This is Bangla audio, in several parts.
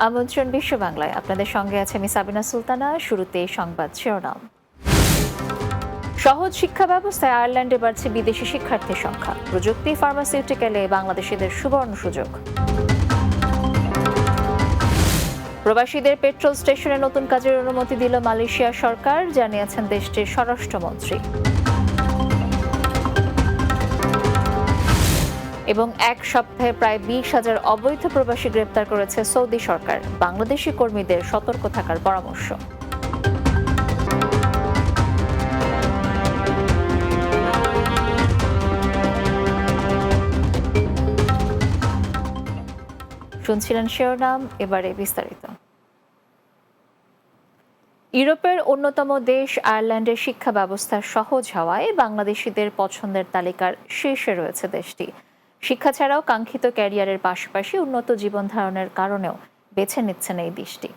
আমন্ত্রণ বিশ্ব বাংলায়, আপনাদের সঙ্গে আছে আমি সাবিনা সুলতানা। শুরুতে সংবাদ শিরোনাম। সহজ শিক্ষা ব্যবস্থায় আয়ারল্যান্ডে বাড়ছে বিদেশি শিক্ষার্থীর সংখ্যা। প্রযুক্তি, ফার্মাসিউটিক্যালে বাংলাদেশিদের সুবর্ণ সুযোগ। প্রবাসীদের পেট্রোল স্টেশনে নতুন কাজের অনুমতি দিল মালয়েশিয়া সরকার, জানিয়েছেন দেশটির স্বরাষ্ট্রমন্ত্রী। এবং এক সপ্তাহে প্রায় 20,000 অবৈধ প্রবাসী গ্রেপ্তার করেছে সৌদি সরকার। বাংলাদেশি কর্মীদের সতর্ক থাকার পরামর্শ। শুনছিলেন শিরোনাম, এবারে বিস্তারিত। ইউরোপের অন্যতম দেশ আয়ারল্যান্ডের শিক্ষা ব্যবস্থা সহজ হওয়ায় বাংলাদেশিদের পছন্দের তালিকার শীর্ষে রয়েছে দেশটি। শিক্ষা ছাড়াও কাঙ্ক্ষিত ক্যারিয়ারের পাশাপাশি উন্নত জীবন ধারণের কারণেও বেছে নিচ্ছেন এই দেশটি।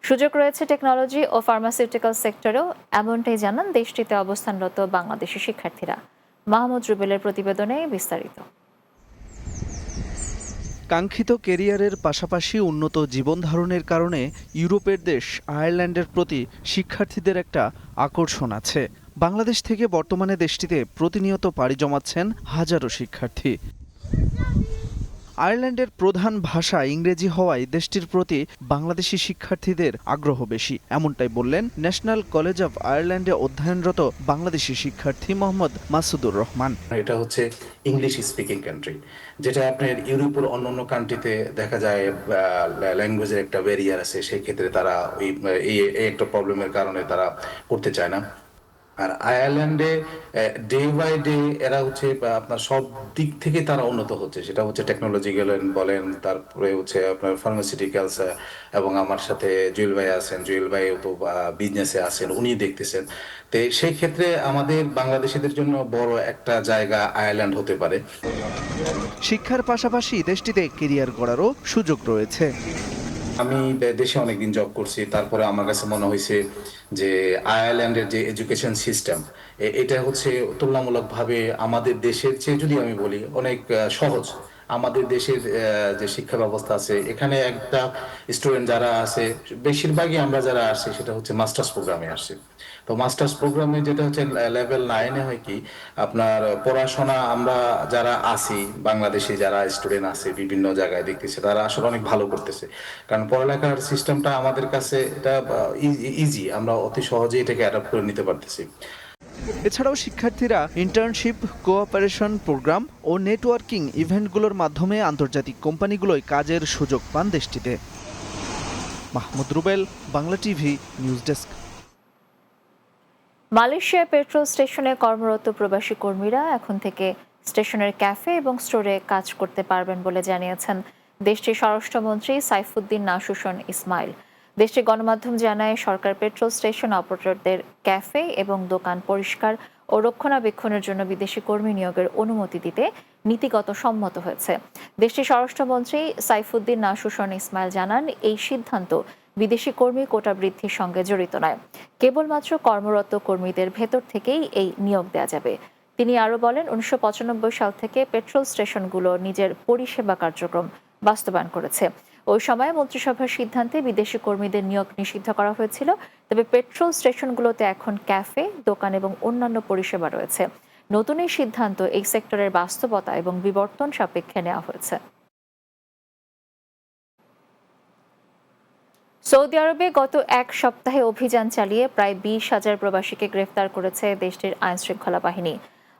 সুযোগ রয়েছে টেকনোলজি ও ফার্মাসিউটিক্যাল সেক্টরেও, এমনটাই জানান দেশটিতে অবস্থানরত বাংলাদেশি শিক্ষার্থীরা। মাহমুদ রুবেলের প্রতিবেদনে বিস্তারিত। কাঙ্ক্ষিত কেরিয়ারের পাশাপাশি উন্নত জীবন ধারণের কারণে ইউরোপের দেশ আয়ারল্যান্ডের প্রতি শিক্ষার্থীদের একটা আকর্ষণ আছে। বাংলাদেশ থেকে বর্তমানে দেশটিতে প্রতিনিয়ত পাড়ি জমাচ্ছেন হাজারো শিক্ষার্থী। আয়ারল্যান্ডের প্রধান ভাষা ইংরেজি হওয়ায় দেশটির প্রতি বাংলাদেশি শিক্ষার্থীদের আগ্রহ বেশি, এমনটাই বললেন ন্যাশনাল কলেজ অফ আয়ারল্যান্ডে অধ্যয়নরত বাংলাদেশি শিক্ষার্থী মোহাম্মদ মাসুদুর রহমান। এটা হচ্ছে ইংলিশ স্পিকিং কান্ট্রি, যেটা আপনার ইউরোপের অন্যান্য কান্ট্রিতে দেখা যায় ল্যাঙ্গুয়েজের একটা ব্যারিয়ার আছে, সেই ক্ষেত্রে তারা এই একটা প্রবলেমের কারণে তারা করতে চায় না। আর আয়ারল্যান্ডে ডে বাই ডে এরা হচ্ছে আপনার সব দিক থেকে তারা উন্নত হচ্ছে, সেটা হচ্ছে টেকনোলজি বলেন, তারপরে হচ্ছে আপনার ফার্মাসিউটিক্যালস, এবং আমার সাথে জুয়েল ভাই আছেন, জুয়েল ভাই তো বিজনেসে আছেন, উনি দেখতেছেন। তো সেই ক্ষেত্রে আমাদের বাংলাদেশিদের জন্য বড় একটা জায়গা আয়ারল্যান্ড হতে পারে। শিক্ষার পাশাপাশি দেশটিতে কেরিয়ার গড়ারও সুযোগ রয়েছে। আমি দেশে অনেকদিন জব করছি, তারপরে আমার কাছে মনে হয়েছে যে আয়ারল্যান্ডের যে এডুকেশন সিস্টেম, এটা হচ্ছে তুলনামূলকভাবে আমাদের দেশের চেয়ে, যদি আমি বলি, অনেক সহজ। আমাদের দেশের যে শিক্ষা ব্যবস্থা আছে, এখানে একটা স্টুডেন্ট যারা আছে, বেশিরভাগই আমরা যারা আসছি সেটা হচ্ছে মাস্টার্স প্রোগ্রামে আসছি। তো মাস্টার্স প্রোগ্রামে যেটা হচ্ছে লেভেল 9-এ হয় কি, আপনার পড়াশোনা আমরা যারা আছি, বাংলাদেশি যারা স্টুডেন্ট আছে বিভিন্ন জায়গায় দেখতেছে, তারা আসলে অনেক ভালো করতেছে। কারণ পড়ালেখার সিস্টেমটা আমাদের কাছে এটা ইজি, আমরা অতি সহজে এটাকে অ্যাডাপ্ট করে নিতে পারতেছি। এছাড়াও শিক্ষার্থীরা ইন্টার্নশিপ, কোঅপারেশন প্রোগ্রাম ও নেটওয়ার্কিং ইভেন্টগুলোর মাধ্যমে আন্তর্জাতিক কোম্পানিগুলোয় কাজের সুযোগ পান দেশটিতে। Mahmud Rubel, Bangla TV, news desk. Malaysia petrol স্টেশনে কর্মরত প্রবাসী কর্মীরা এখন থেকে স্টেশনের ক্যাফে এবং স্টোরে কাজ করতে পারবেন বলে জানিয়েছেন দেশটির স্বরাষ্ট্রমন্ত্রী সাইফুদ্দিন নাসুশন ইসমাইল। দেশটির গণমাধ্যম জানায়, সরকার পেট্রোল স্টেশন অপারেটরদের ক্যাফে এবং দোকান পরিষ্কার ও রক্ষণাবেক্ষণের জন্য বিদেশি কর্মী নিয়োগের অনুমতি দিতে নীতিগত সম্মত হয়েছে। দেশটির স্বরাষ্ট্রমন্ত্রী সাইফুদ্দিন নাসুশন ইসমাইল জানান, এই সিদ্ধান্ত বিদেশি কর্মী কোটা বৃদ্ধির সঙ্গে জড়িত নয়। কেবলমাত্র কর্মরত কর্মীদের ভেতর থেকেই এই নিয়োগ দেওয়া যাবে। তিনি আরও বলেন, 1995 সাল থেকে পেট্রোল স্টেশনগুলো নিজের পরিষেবা কার্যক্রম বাস্তবায়ন করেছে। ওই সময় মন্ত্রিসভার সিদ্ধান্তে বিদেশি কর্মীদের নিয়োগ নিষিদ্ধ করা হয়েছিল। তবে পেট্রোল স্টেশনগুলোতে এখন ক্যাফে, দোকান এবং অন্যান্য পরিষেবা রয়েছে। নতুন এই সিদ্ধান্ত এই সেক্টরের বাস্তবতা এবং বিবর্তন সাপেক্ষে নেওয়া হয়েছে। সৌদি আরবে গত এক সপ্তাহে অভিযান চালিয়ে প্রায় 20,000 প্রবাসীকে গ্রেফতার করেছে দেশটির আইনশৃঙ্খলা বাহিনী।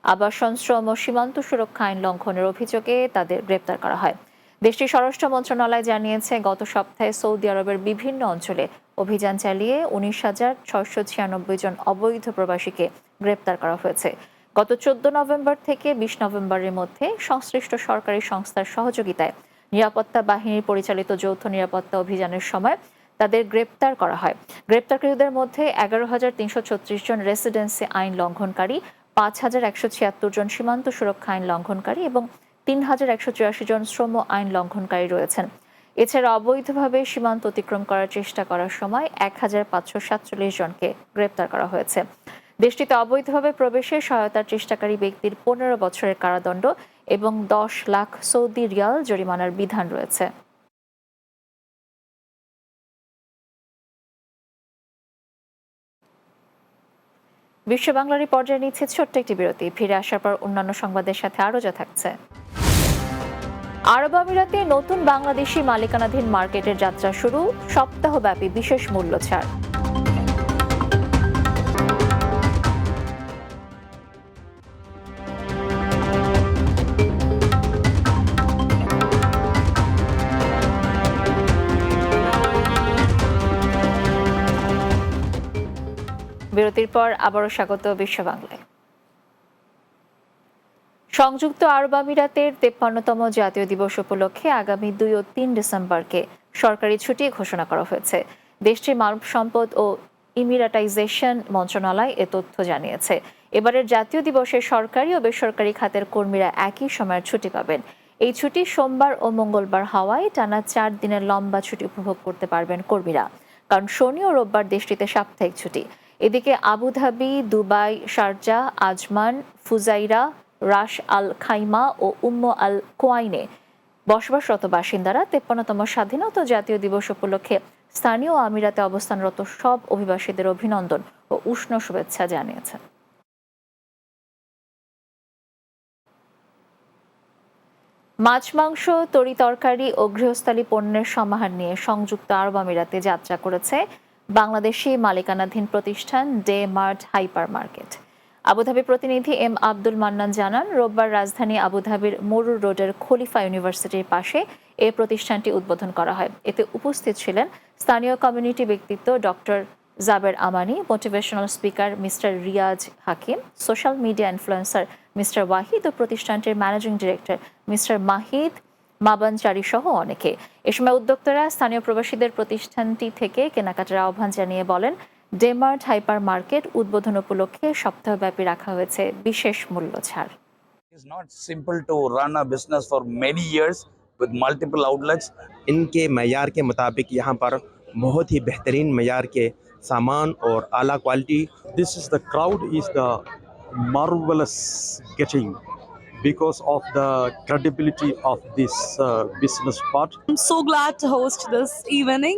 আবাসন, শ্রম ও সীমান্ত সুরক্ষা আইন লঙ্ঘনের অভিযোগে তাদের গ্রেপ্তার করা হয়। দেশটির স্বরাষ্ট্র মন্ত্রণালয় জানিয়েছে, গত সপ্তাহে সৌদি আরবের বিভিন্ন অঞ্চলে অভিযান চালিয়ে 19,696 জন অবৈধ প্রবাসীকে গ্রেপ্তার করা হয়েছে। গত 14 নভেম্বর থেকে 20 নভেম্বরের মধ্যে সংশ্লিষ্ট সরকারি সংস্থার সহযোগিতায় নিরাপত্তা বাহিনীর পরিচালিত যৌথ নিরাপত্তা অভিযানের সময় তাদের গ্রেপ্তার করা হয়। গ্রেপ্তারকৃতদের মধ্যে 11,336 জন রেসিডেন্সি আইন লঙ্ঘনকারী, 5,176 জন সীমান্ত সুরক্ষা আইন লঙ্ঘনকারী এবং 3,184 জন শ্রম আইন লঙ্ঘনকারী রয়েছেন। এছাড়া অবৈধভাবে সীমান্ত অতিক্রম করার চেষ্টা করার সময় 1,547 জনকে গ্রেপ্তার করা হয়েছে। দেশটিতে অবৈধভাবে প্রবেশের সহায়তার চেষ্টাকারী ব্যক্তির 15 বছরের কারাদণ্ড এবং 10 লাখ সৌদি রিয়াল জরিমানার বিধান রয়েছে। বিশ্ব বাংলারই পর্যায়ে নিচ্ছে ছোট্ট একটি বিরতি। ফিরে আসার পর অন্যান্য সংবাদের সাথে আরও যা থাকছে। আরব আমিরাতে নতুন বাংলাদেশি মালিকানাধীন মার্কেটের যাত্রা শুরু, সপ্তাহব্যাপী বিশেষ মূল্য ছাড়। বিরতির পর আবারও স্বাগত বিশ্ব বাংলায়। সংযুক্ত আরব আমিরাতের 53তম জাতীয় দিবস উপলক্ষে আগামী 2 ও 3 ডিসেম্বরকে সরকারি ছুটি ঘোষণা করা হয়েছে। দেশটির মানব সম্পদ ও ইমিরাটাইজেশন মন্ত্রণালয় এ তথ্য জানিয়েছে। এবারের জাতীয় দিবসে সরকারি ও বেসরকারি খাতের কর্মীরা একই সময়ের ছুটি পাবেন। এই ছুটি সোমবার ও মঙ্গলবার হওয়ায় টানা 4 দিনের লম্বা ছুটি উপভোগ করতে পারবেন কর্মীরা, কারণ শনি ও রোববার দেশটিতে সাপ্তাহিক ছুটি। এদিকে Abu Dhabi, Dubai, Sharjah, Ajman, Fujairah, Ras Al Khaimah ও উম্ম আল কোয়াইনে বসবাসরত বাসিন্দারা 53তম স্বাধীনতা জাতীয় দিবস উপলক্ষে স্থানীয় আমিরাতে অবস্থানরত সব অভিবাসীদের অভিনন্দন ও উষ্ণ শুভেচ্ছা জানিয়েছেন। মাছ, মাংস, তরি তরকারি ও গৃহস্থালী পণ্যের সমাহার নিয়ে সংযুক্ত আরব আমিরাতে যাত্রা করেছে বাংলাদেশি মালিকানাধীন প্রতিষ্ঠান day mart hyper market. Abu Dhabi প্রতিনিধি এম আব্দুল মান্নান জানান, রোববার রাজধানী আবুধাবির মরুর রোডের খলিফা ইউনিভার্সিটির পাশে এই প্রতিষ্ঠানটি উদ্বোধন করা হয়। এতে উপস্থিত ছিলেন স্থানীয় কমিউনিটি ব্যক্তিত্ব doctor Jaber Amani, motivational speaker mister Riaz Hakim, social media influencer mister Wahid ও প্রতিষ্ঠানটির managing director mister Mahid Mabanchari সহ অনেকে। এ সময় উদ্যোক্তারা স্থানীয় প্রবাসীদের প্রতিষ্ঠানটি থেকে কেনাকাটার আহ্বান জানিয়ে বলেন, ডেমার্ট হাইপার মার্কেট উদ্বোধন উপলক্ষে সপ্তাহব্যাপী রাখা হয়েছে বিশেষ মূল্য ছাড়। It's not simple to run a business for many years with multiple outlets. इनके मयार के मुताबिक यहाँ पर बहुत ही बेहतरीन मयार के सामान और आला quality. This is the crowd is the marvelous getting because of the credibility of this business part. I'm so glad to host this evening,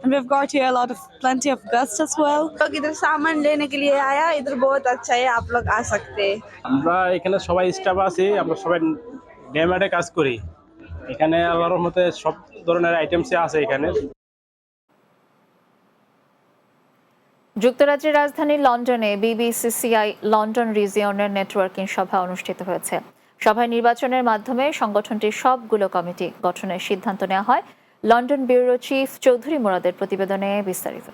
and we've got here a lot of plenty of guests as well. लोग इधर सामान लेने के लिए आया, इधर बहुत अच्छा है, आप लोग आ सकते हैं। আমরা এখানে সবাই স্টাফ আছি, আমরা সবাই ডেমার্টে কাজ করি। এখানে আল্লাহর রহমতে সব ধরনের আইটেমসই আছে এখানে। যুক্তরাজ্যের রাজধানী লন্ডনে বিবিসিসিআই লন্ডন রিজিয়নের নেটওয়ার্কিং সভা অনুষ্ঠিত হয়েছে। সভায় নির্বাচনের মাধ্যমে সংগঠনটির সবগুলো কমিটি গঠনের সিদ্ধান্ত নেওয়া হয়। লন্ডন ব্যুরো চিফ চৌধুরী মুরাদের প্রতিবেদনে বিস্তারিত।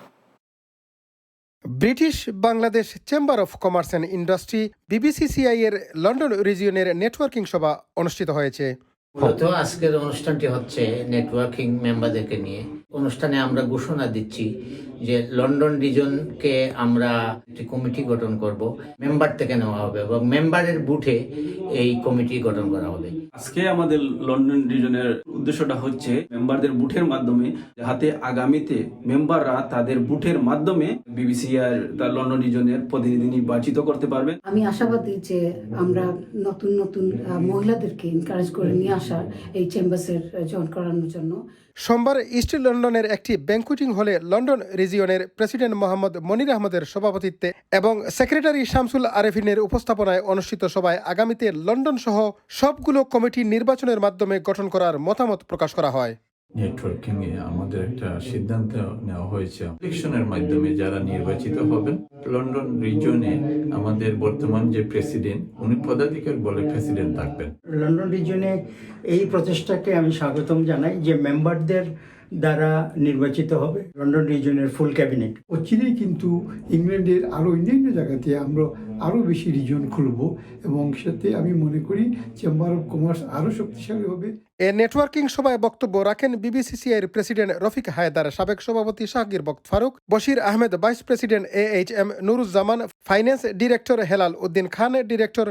British Bangladesh chamber of commerce and industry BBCCI এর লন্ডন রিজিয়নের নেটওয়ার্কিং সভা অনুষ্ঠিত হয়েছে। মূলত আজকের অনুষ্ঠানটি হচ্ছে নেটওয়ার্কিং মেম্বারদেরকে নিয়ে। অনুষ্ঠানে আমরা ঘোষণা দিচ্ছি যে লন্ডন রিজনকে আমরা একটি কমিটি গঠন করব, মেম্বার থেকে নেওয়া হবে এবং মেম্বারের বুথে এই কমিটি গঠন করা হবে। আজকে আমাদের লন্ডন রিজনের উদ্দেশ্যটা হচ্ছে মেম্বারদের বুথের মাধ্যমে, যাতে আগামীতে মেম্বাররা তাদের বুথের মাধ্যমে বিবিসিআর তার লন্ডন রিজনের প্রতিনিধি নির্বাচিত করতে পারবে। আমি আশাবাদী যে আমরা নতুন নতুন মহিলাদেরকে এনকারেজ করে নিয়ে আসার এই চেম্বার্সের জয়েন করানোর জন্য। সোমবার ইস্ট লন্ডনের একটি ব্যাংকুয়েটিং হলে লন্ডন রিজিয়নের প্রেসিডেন্ট মোহাম্মদ মনির আহমদের সভাপতিত্বে এবং সেক্রেটারি শামসুল আরেফিনের উপস্থাপনায় অনুষ্ঠিত সভায় আগামীতে লন্ডন সহ সবগুলো কমিটি নির্বাচনের মাধ্যমে গঠন করার মতামত প্রকাশ করা হয়। নেটওয়ার্কিং এ আমাদের একটা সিদ্ধান্ত নেওয়া হয়েছে, ইলেকশনের মাধ্যমে যারা নির্বাচিত হবেন লন্ডন রিজনে আমাদের বর্তমান যে প্রেসিডেন্ট উনি পদাধিকার বলে প্রেসিডেন্ট থাকবেন। লন্ডন রিজনে এই প্রচেষ্টাকে আমি স্বাগতম জানাই যে মেম্বারদের দ্বারা নির্বাচিত হবে লন্ডন রিজনের ফুল ক্যাবিনেট। অচিরেই কিন্তু ইংল্যান্ডের আরও অন্যান্য জায়গাতে আমরা আরও বেশি রিজন খুলব এবং সাথে আমি মনে করি চেম্বার অফ কমার্স আরও শক্তিশালী হবে। এ নেটওয়ার্কিং সভায় বক্তব্য রাখেন বিবিসিসিআই এর প্রেসিডেন্ট রফিক হায়দার, সাবেক সভাপতি Shahgir Bakht Faruk, Bashir Ahmed vice president AHM Nuruzzaman, finance director Helal Uddin Khan, director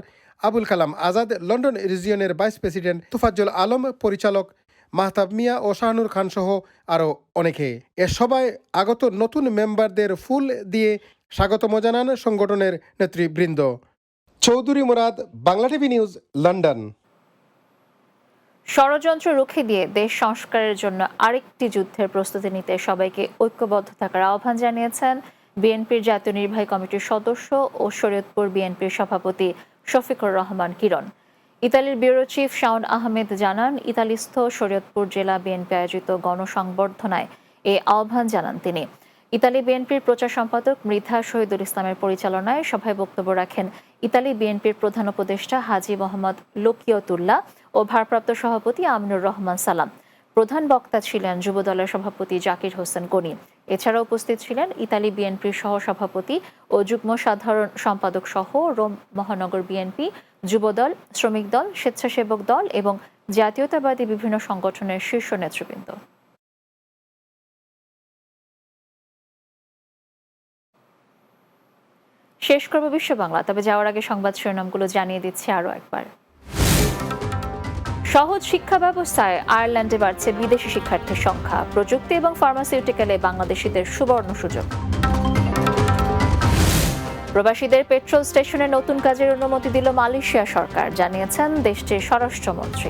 Abul Kalam Azad, London রিজিয়নের ভাইস প্রেসিডেন্ট তুফাজ্জল আলম, পরিচালক মাহতাব মিয়া ও শাহনুর খান সহ আরও অনেকে। এ সভায় আগত নতুন মেম্বারদের ফুল দিয়ে স্বাগতম জানান সংগঠনের নেতৃবৃন্দ। Chowdhury Murad, Bangla TV news, London. ষড়যন্ত্র রুখে দিয়ে দেশ সংস্কারের জন্য আরেকটি যুদ্ধের প্রস্তুতি নিতে সবাইকে ঐক্যবদ্ধ থাকার আহ্বান জানিয়েছেন বিএনপির জাতীয় নির্বাহী কমিটির সদস্য ও শরীয়তপুর বিএনপির সভাপতি শফিকুর রহমান কিরণ। ইতালির ব্যুরো চিফ শাওন আহমেদ জানান, ইতালিস্থ শরীয়তপুর জেলা বিএনপি আয়োজিত গণসংবর্ধনায় এ আহ্বান জানান তিনি। ইতালি বিএনপির প্রচার সম্পাদক মৃধা শহীদুল ইসলামের পরিচালনায় সভায় বক্তব্য রাখেন ইতালি বিএনপির প্রধান উপদেষ্টা হাজী মোহাম্মদ লুকিয়তুল্লাহ ও ভারপ্রাপ্ত সভাপতি আমিনুর রহমান সালাম। প্রধান বক্তা ছিলেন যুবদলের সভাপতি জাকির হোসেন গনি। এছাড়া উপস্থিত ছিলেন ইতালি বিএনপির সহসভাপতি ও যুগ্ম সাধারণ সম্পাদক সহ রোম মহানগর বিএনপি, যুবদল, শ্রমিক দল, স্বেচ্ছাসেবক দল এবং জাতীয়তাবাদী বিভিন্ন সংগঠনের শীর্ষ নেতৃবৃন্দ। শেষ করব বিশ্ব বাংলা, তবে যাওয়ার আগে সংবাদ শিরোনামগুলো জানিয়ে দিচ্ছি আরও একবার। সহজ শিক্ষা ব্যবস্থায় আয়ারল্যান্ডে বাড়ছে বিদেশি শিক্ষার্থীর সংখ্যা। প্রযুক্তি এবং ফার্মাসিউটিক্যালে বাংলাদেশিদের সুবর্ণ সুযোগ। প্রবাসীদের পেট্রোল স্টেশনে নতুন কাজের অনুমতি দিল মালয়েশিয়া সরকার, জানিয়েছেন দেশটির স্বরাষ্ট্রমন্ত্রী।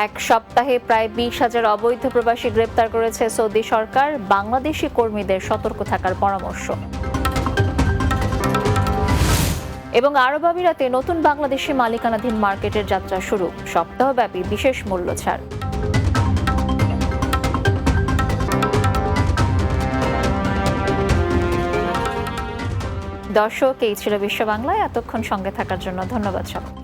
এক সপ্তাহে প্রায় 20,000 অবৈধ প্রবাসী গ্রেপ্তার করেছে সৌদি সরকার। বাংলাদেশি কর্মীদের সতর্ক থাকার পরামর্শ। এবং আরব আমিরাতে নতুন বাংলাদেশি মালিকানাধীন মার্কেটের যাত্রা শুরু, সপ্তাহব্যাপী বিশেষ মূল্য ছাড়। দর্শক, এই ছিল বিশ্ব বাংলায়। এতক্ষণ সঙ্গে থাকার জন্য ধন্যবাদ সবাই।